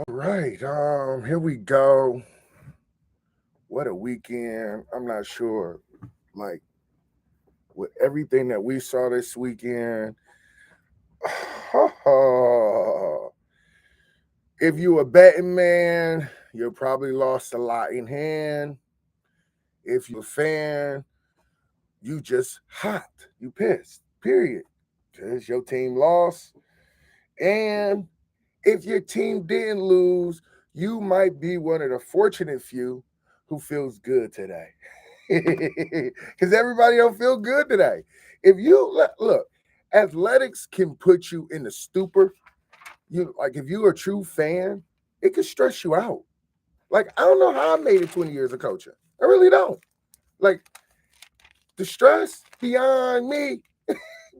All right, here we go. What a weekend. I'm not sure, like, with everything that we saw this weekend. If you a betting man, you probably lost a lot in hand. If you a fan, you just hot. You pissed. Period. Because your team lost. And if your team didn't lose, you might be one of the fortunate few who feels good today. Because everybody don't feel good today. If you look, athletics can put you in the stupor. You like if you're a true fan, it can stress you out. Like I don't know how I made it 20 years of coaching. I really don't. Like the stress beyond me,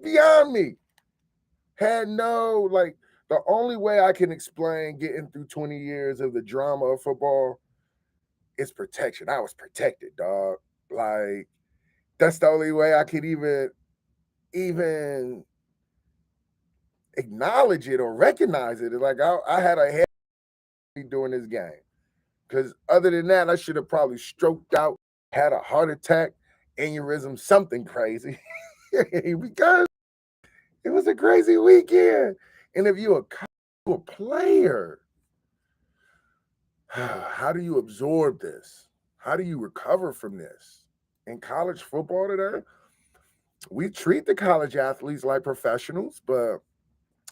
beyond me. Had no like the only way I can explain getting through 20 years of the drama of football is protection. I was protected, dog. Like that's the only way I could even acknowledge it or recognize it. Like I had a head during this game. Because other than that, I should have probably stroked out, had a heart attack, aneurysm, something crazy. Because it was a crazy weekend. And if you're a player, how do you absorb this? How do you recover from this? In college football today, we treat the college athletes like professionals, but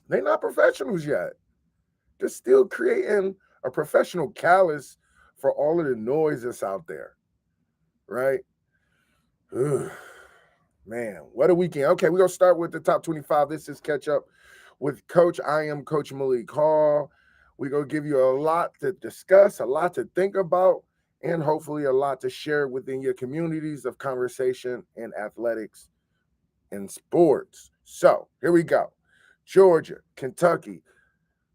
they're not professionals yet. They're still creating a professional callus for all of the noise that's out there, right? Ugh. Man, what a weekend. Okay, we're going to start with the top 25. This is Catch Up with Coach. I am Coach Malik Hall. We're going to give you a lot to discuss, a lot to think about, and hopefully a lot to share within your communities of conversation in athletics and sports. So here we go. Georgia, Kentucky.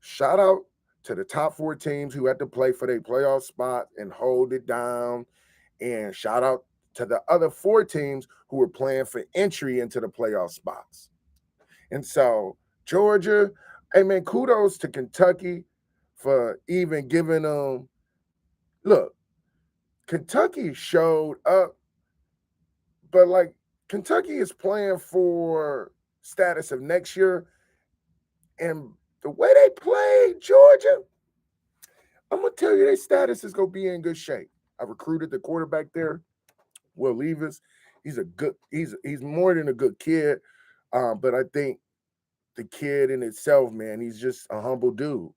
Shout out to the top four teams who had to play for their playoff spot and hold it down. And shout out to the other four teams who were playing for entry into the playoff spots. And so, Georgia, hey man, kudos to Kentucky for even giving them. Look, Kentucky showed up, but like Kentucky is playing for status of next year. And the way they played Georgia, I'm gonna tell you their status is gonna be in good shape. I recruited the quarterback there, Will Levis. He's a good. He's more than a good kid, but I think the kid in itself, man, he's just a humble dude.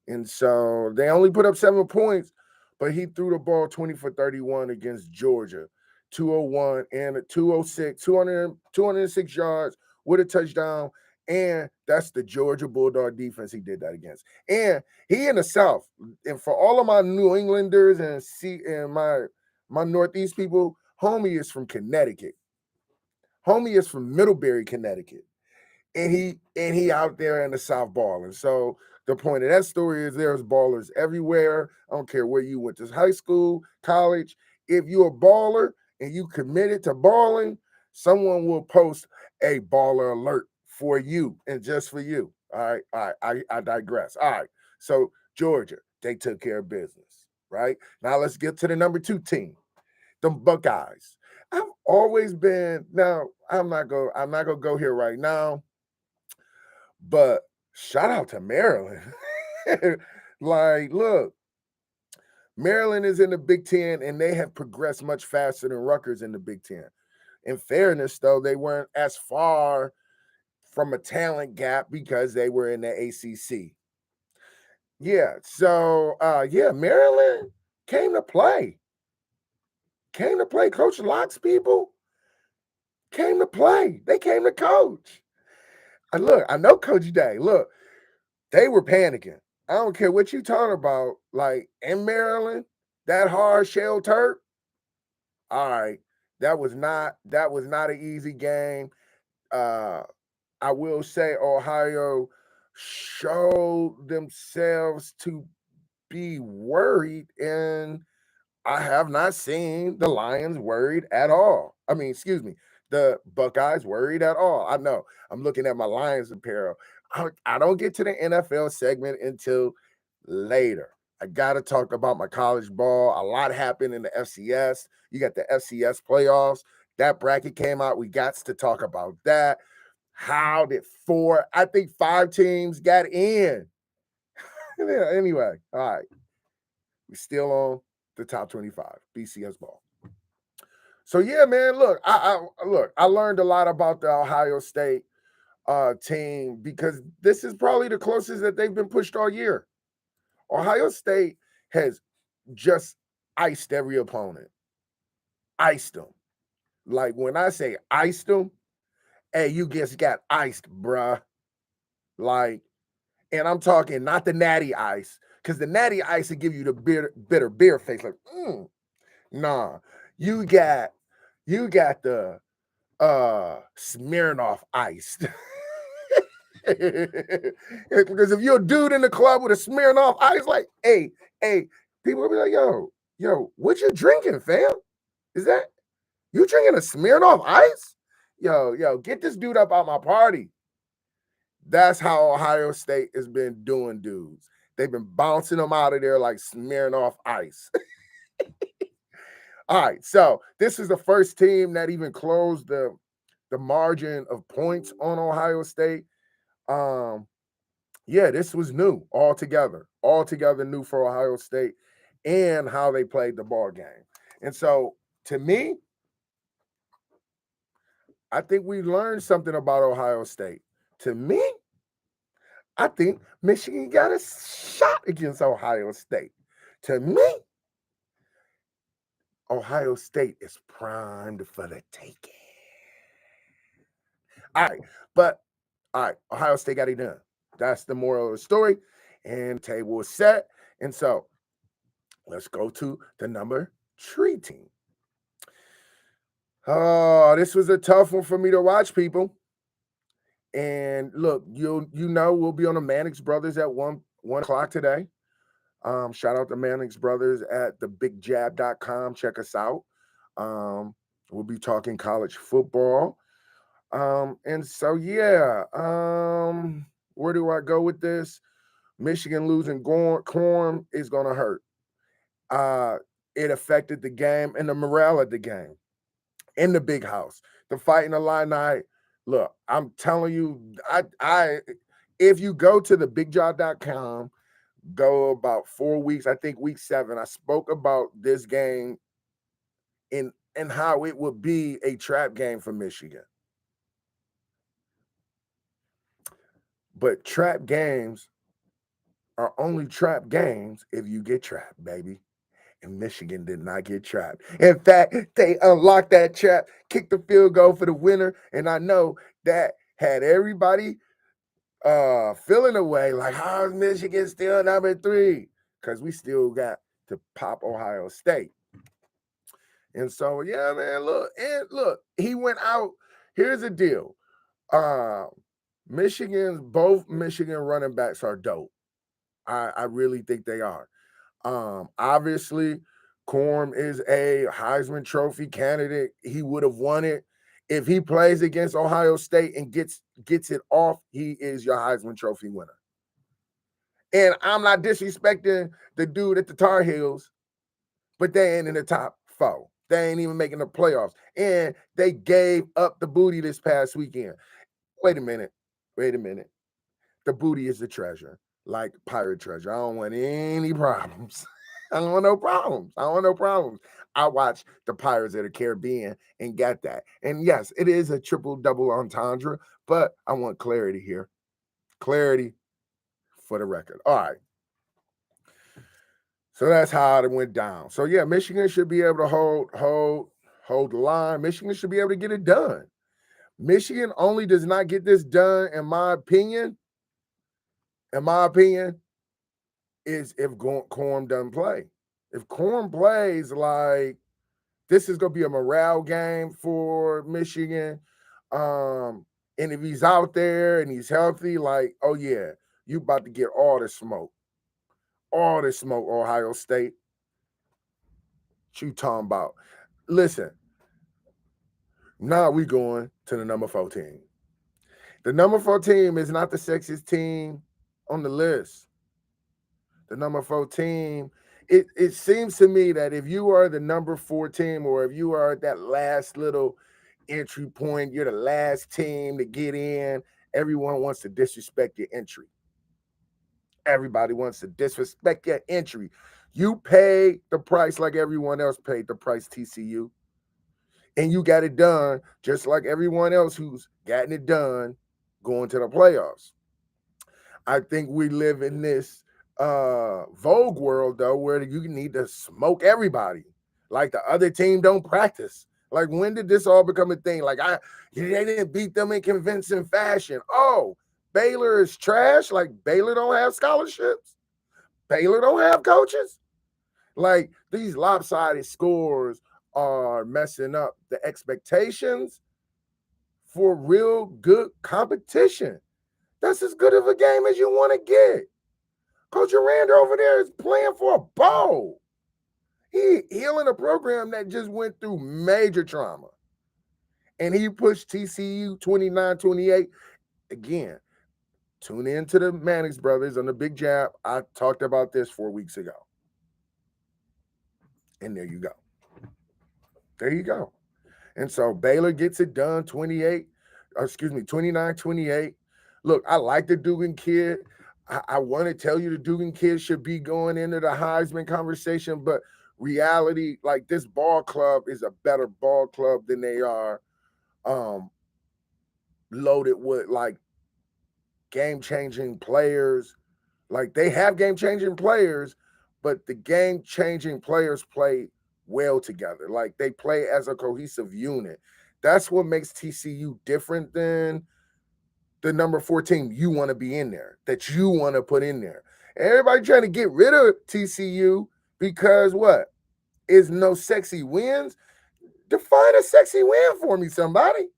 And so they only put up 7 points, but he threw the ball 20 for 31 against Georgia, 201 and a 206, 206 yards with a touchdown. And that's the Georgia Bulldog defense he did that against. And he in the South. And for all of my New Englanders and my Northeast people, homie is from Connecticut. Homie is from Middlebury, Connecticut. And he out there in the South balling. So the point of that story is there's ballers everywhere. I don't care where you went to high school, college. If you're a baller and you committed to balling, someone will post a baller alert for you and just for you. I digress. All right. So Georgia, they took care of business. Right now, let's get to the number 2 team, the Buckeyes. I've always been now. I'm not gonna go here right now, but shout out to Maryland. Like, look, Maryland is in the Big Ten and they have progressed much faster than Rutgers in the Big Ten. In fairness, though, they weren't as far from a talent gap because they were in the ACC. Yeah, so yeah, Maryland came to play. Came to play. Coach Locke's people came to play. They came to coach. And look, I know Coach Day. Look, they were panicking. I don't care what you talking about. Like in Maryland, that hard shell turf. All right, that was not an easy game. Uh, I will say Ohio showed themselves to be worried, and I have not seen the Lions worried at all. I mean, excuse me, the Buckeyes worried at all. I know. I'm looking at my Lions apparel. I don't get to the NFL segment until later. I got to talk about my college ball. A lot happened in the FCS. You got the FCS playoffs. That bracket came out. We got to talk about that. How did I think 5 teams got in. Anyway, all right. We're still on the top 25, BCS ball. So yeah, man, look, I learned a lot about the Ohio State team because this is probably the closest that they've been pushed all year. Ohio State has just iced every opponent. Iced them. Like when I say iced them, hey, you just got iced, bruh. Like, and I'm talking not the natty ice, because the natty ice will give you the bitter beer face. Like, nah. You got the Smirnoff ice. Because if you're a dude in the club with a Smirnoff ice, like, hey, people will be like, yo, what you drinking, fam? Is that you drinking a Smirnoff ice? Yo, get this dude up out my party. That's how Ohio State has been doing dudes. They've been bouncing them out of there like Smirnoff ice. All right, so this is the first team that even closed the margin of points on Ohio State. Yeah, this was new altogether new for Ohio State and how they played the ball game. And so to me, I think we learned something about Ohio State. To me, I think Michigan got a shot against Ohio State. To me, Ohio State is primed for the taking. All right, Ohio State got it done. That's the moral of the story. And the table is set. And so let's go to the number 3 team. Oh, this was a tough one for me to watch, people. And look, you know we'll be on the MANNIX Brothers at 1 o'clock today. Shout out to MANNIX Brothers at thebigjab.com. Check us out. We'll be talking college football. And so yeah, where do I go with this? Michigan losing Quorum is gonna hurt. It affected the game and the morale of the game in the big house. The Fighting Illini. Look, I'm telling you, if you go to thebigjab.com, go about 4 weeks, I think week 7, I spoke about this game and how it would be a trap game for Michigan. But trap games are only trap games if you get trapped, baby. And Michigan did not get trapped. In fact, they unlocked that trap, kicked the field goal for the winner, and I know that had everybody feeling away like, how is Michigan still number 3? Because we still got to pop Ohio State. And so, yeah, man, look, he went out. Here's the deal. Both Michigan running backs are dope. I really think they are. Obviously, Corm is a Heisman Trophy candidate. He would have won it. If he plays against Ohio State and gets it off, he is your Heisman Trophy winner. And I'm not disrespecting the dude at the Tar Heels, but they ain't in the top 4. They ain't even making the playoffs. And they gave up the booty this past weekend. Wait a minute. The booty is the treasure, like pirate treasure. I don't want any problems. I don't want no problems. I watched the Pirates of the Caribbean and got that. And yes, it is a triple double entendre, but I want clarity here. Clarity for the record. All right. So that's how it went down. So yeah, Michigan should be able to hold the line. Michigan should be able to get it done. Michigan only does not get this done, in my opinion, is if Corm doesn't play. If Corm plays, like, this is going to be a morale game for Michigan. And if he's out there and he's healthy, like, oh, yeah, you about to get all the smoke. All the smoke, Ohio State. What you talking about? Listen, now we going to the number 4 team. The number 4 team is not the sexiest team on the list. the number 4 team, it seems to me that if you are the number 4 team, or if you are that last little entry point, you're the last team to get in, everyone wants to disrespect your entry. Everybody wants to disrespect your entry. You pay the price like everyone else paid the price, TCU, and you got it done just like everyone else who's gotten it done going to the playoffs. I think we live in this Vogue world though, where you need to smoke everybody. Like the other team don't practice. Like when did this all become a thing? Like they didn't beat them in convincing fashion. Oh, Baylor is trash. Like Baylor don't have scholarships. Baylor don't have coaches. Like these lopsided scores are messing up the expectations for real good competition. That's as good of a game as you want to get. Coach Aranda over there is playing for a bowl. He healing a program that just went through major trauma. And he pushed TCU 29-28. Again, tune in to the Mannix brothers on the Big Jab. I talked about this 4 weeks ago. And there you go. There you go. And so Baylor gets it done 29-28. Look, I like the Dugan kid. I want to tell you the Dugan kid should be going into the Heisman conversation, but reality, like this ball club is a better ball club than they are loaded with like game-changing players. Like they have game-changing players, but the game-changing players play well together. Like they play as a cohesive unit. That's what makes TCU different than the number 4 team you want to be in there, that you want to put in there. Everybody trying to get rid of TCU because what? Is no sexy wins? Define a sexy win for me, somebody.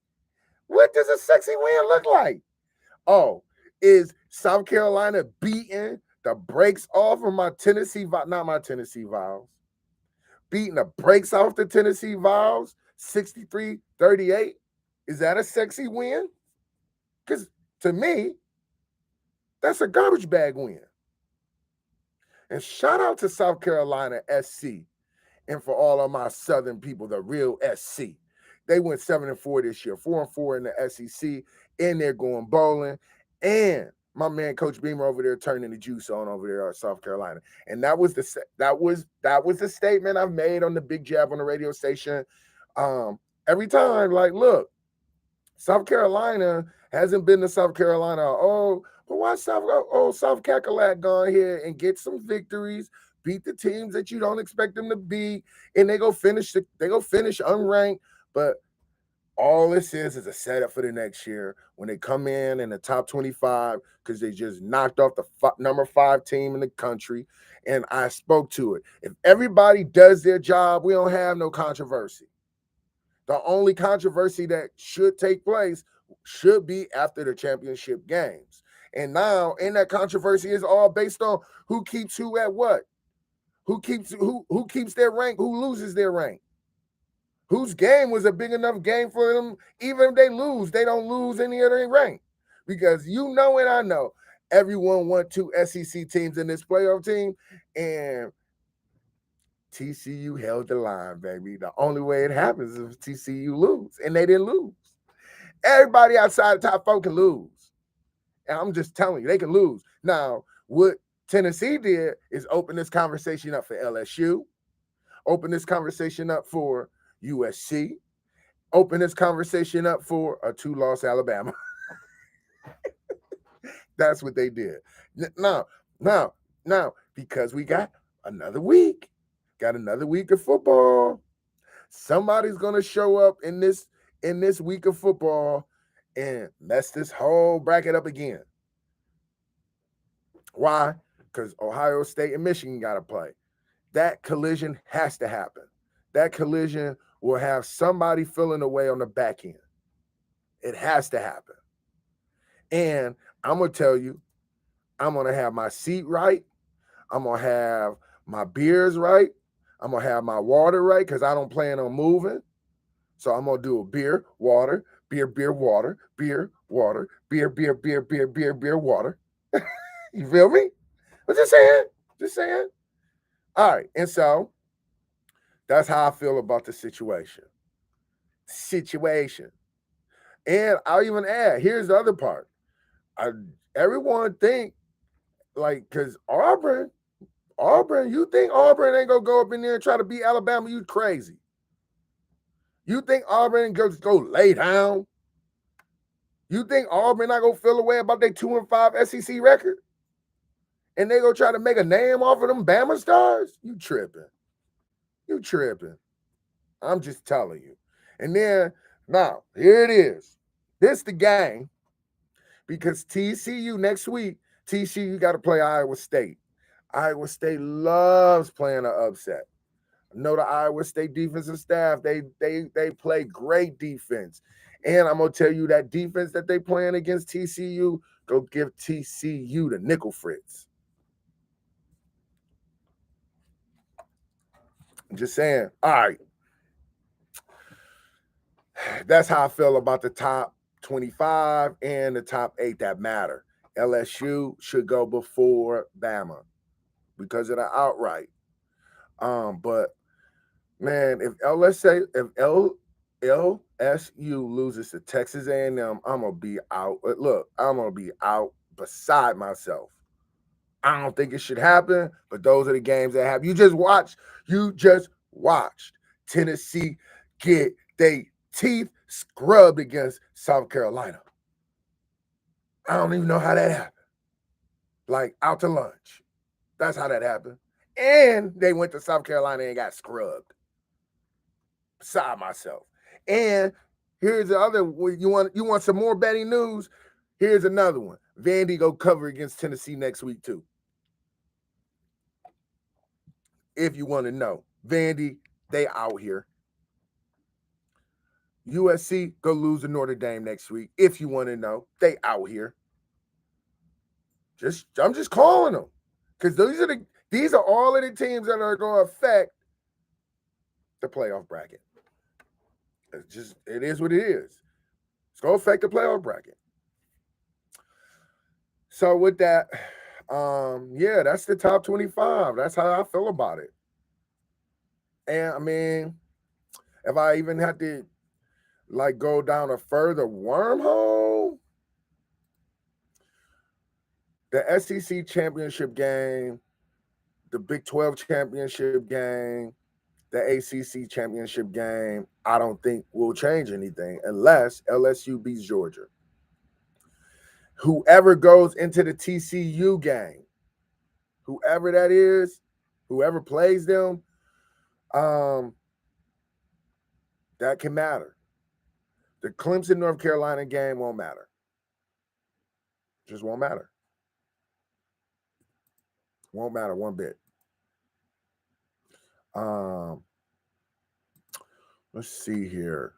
What does a sexy win look like? Oh, is South Carolina beating the brakes off of my Tennessee, not my Tennessee Vols, beating the brakes off the Tennessee Vols 63-38? Is that a sexy win? Because to me, that's a garbage bag win. And shout out to South Carolina SC. And for all of my Southern people, the real SC. They went 7-4 this year, 4-4 in the SEC, and they're going bowling. And my man Coach Beamer over there turning the juice on over there at South Carolina. And that was the statement I've made on the Big Jab on the radio station. Every time, like, look, South Carolina hasn't been to South Carolina. Oh, but why South Cackalack go ahead and get some victories, beat the teams that you don't expect them to beat, and they go finish unranked. But all this is a setup for the next year when they come in the top 25 because they just knocked off the number 5 team in the country. And I spoke to it. If everybody does their job, we don't have no controversy. The only controversy that should take place should be after the championship games. And now, in that controversy is all based on who keeps who at what, who keeps their rank, who loses their rank, whose game was a big enough game for them. Even if they lose, they don't lose any other rank, because you know and I know everyone want 2 SEC teams in this playoff team, and TCU held the line, baby. The only way it happens is if TCU lose, and they didn't lose. Everybody outside the top 4 can lose. And I'm just telling you, they can lose. Now, what Tennessee did is open this conversation up for LSU, open this conversation up for USC, open this conversation up for a 2-loss Alabama. That's what they did. Now, because we got another week of football. Somebody's gonna show up in this week of football and mess this whole bracket up again. Why? Because Ohio State and Michigan got to play. That collision has to happen. That collision will have somebody filling away on the back end. It has to happen. And I'm going to tell you, I'm going to have my seat right. I'm going to have my beers right. I'm going to have my water right because I don't plan on moving. So I'm going to do a beer, water, beer, water, beer, water, beer, water. You feel me? I'm just saying. Just saying. All right. And so that's how I feel about the situation. And I'll even add, here's the other part. Everyone think like, because Auburn, you think Auburn ain't gonna go up in there and try to beat Alabama? You crazy. You think Auburn go lay down? You think Auburn not gonna feel away about their 2-5 SEC record? And they gonna try to make a name off of them Bama stars? You tripping. You tripping. I'm just telling you. And then now here it is. This the game because TCU next week, TCU got to play Iowa State. Iowa State loves playing an upset. I know the Iowa State defensive staff, they play great defense. And I'm gonna tell you that defense that they playing against TCU, go give TCU the nickel fritz. I'm just saying. All right. That's how I feel about the top 25 and the top 8 that matter. LSU should go before Bama because of the outright. But man, if LSU loses to Texas A&M, I'm gonna be out. Look, I'm gonna be out beside myself. I don't think it should happen, but those are the games that happen. You just watched Tennessee get their teeth scrubbed against South Carolina. I don't even know how that happened. Like out to lunch. That's how that happened. And they went to South Carolina and got scrubbed. Beside myself. And here's the other. You want some more betting news? Here's another one. Vandy go cover against Tennessee next week too. If you want to know, Vandy, they out here. USC go lose to Notre Dame next week. If you want to know, they out here. I'm just calling them because these are all of the teams that are going to affect the playoff bracket. It is what it is. It's going to affect the playoff bracket. So with that, yeah, that's the top 25. That's how I feel about it. And I mean, if I even had to like go down a further wormhole, the SEC championship game, the Big 12 championship game, the ACC championship game, I don't think will change anything unless LSU beats Georgia. Whoever goes into the TCU game, whoever that is, whoever plays them, that can matter. The Clemson, North Carolina game won't matter. Just won't matter. Won't matter one bit. Let's see here.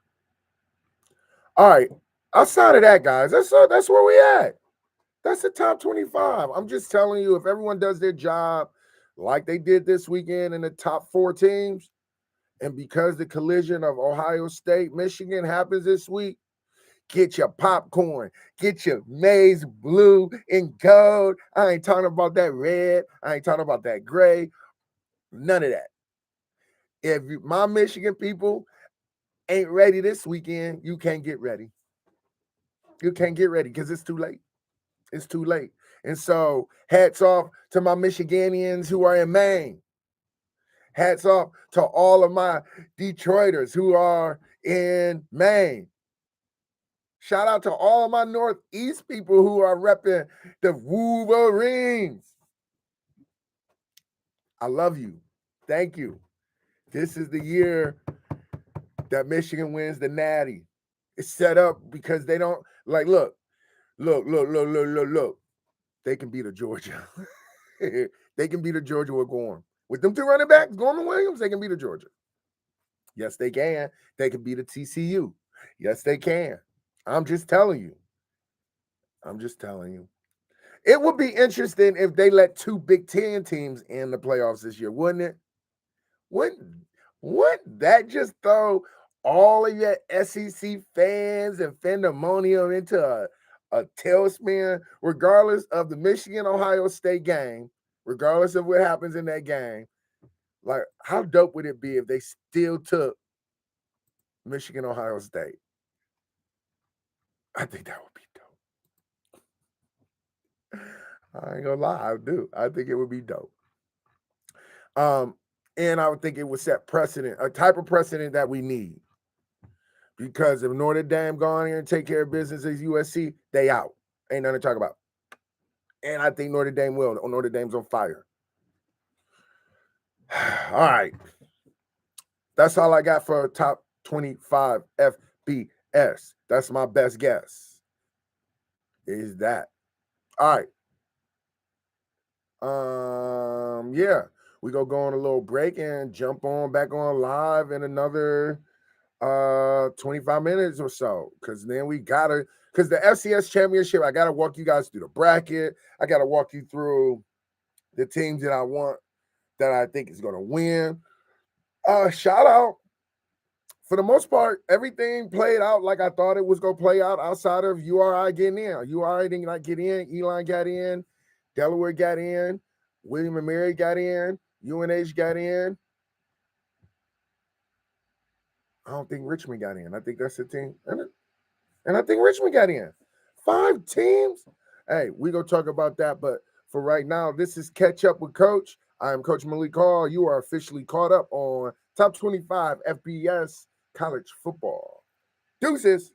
All right. Outside of that, guys, that's where we at. That's the top 25. I'm just telling you, if everyone does their job like they did this weekend in the top 4 teams, and because the collision of Ohio State, Michigan happens this week, get your popcorn, get your maize blue and gold. I ain't talking about that red. I ain't talking about that gray. None of that. If my Michigan people ain't ready this weekend, you can't get ready. You can't get ready because it's too late. It's too late. And so hats off to my Michiganians who are in Maine. Hats off to all of my Detroiters who are in Maine. Shout out to all of my Northeast people who are repping the Wolverines. I love you. Thank you. This is the year that Michigan wins the Natty. It's set up because they don't like look. They can beat a Georgia. They can beat a Georgia with Gorham. With them 2 running backs, Gorham and Williams, they can beat a Georgia. Yes, they can. They can beat a TCU. Yes, they can. I'm just telling you. It would be interesting if they let 2 Big Ten teams in the playoffs this year, wouldn't it? Wouldn't that just throw all of your SEC fans and fandemonium into a tailspin, regardless of the Michigan-Ohio State game? regardless of what happens in that game, like, how dope would it be if they still took Michigan, Ohio State? I think that would be dope. I ain't gonna lie, I do. I think it would be dope. And I would think it would set precedent, a type of precedent that we need. Because if Notre Dame go on here and take care of business as USC, they out. Ain't nothing to talk about. And I think Notre Dame will. Notre Dame's on fire. All right. That's all I got for top 25 FBS. That's my best guess. Is that. All right. Yeah. We go on a little break and jump on back on live in another 25 minutes or so. Cause then we gotta, because the FCS championship, I gotta walk you guys through the bracket. I gotta walk you through the teams that I want, that I think is gonna win. Shout out. For the most part, everything played out like I thought it was going to play out outside of URI getting in. URI didn't not get in. Elon got in. Delaware got in. William and Mary got in. UNH got in. I don't think Richmond got in. I think that's the team. And I think Richmond got in. 5 teams? Hey, we're going to talk about that. But for right now, this is Catch Up with Coach. I am Coach Malik Hall. You are officially caught up on Top 25 FBS college football. Deuces.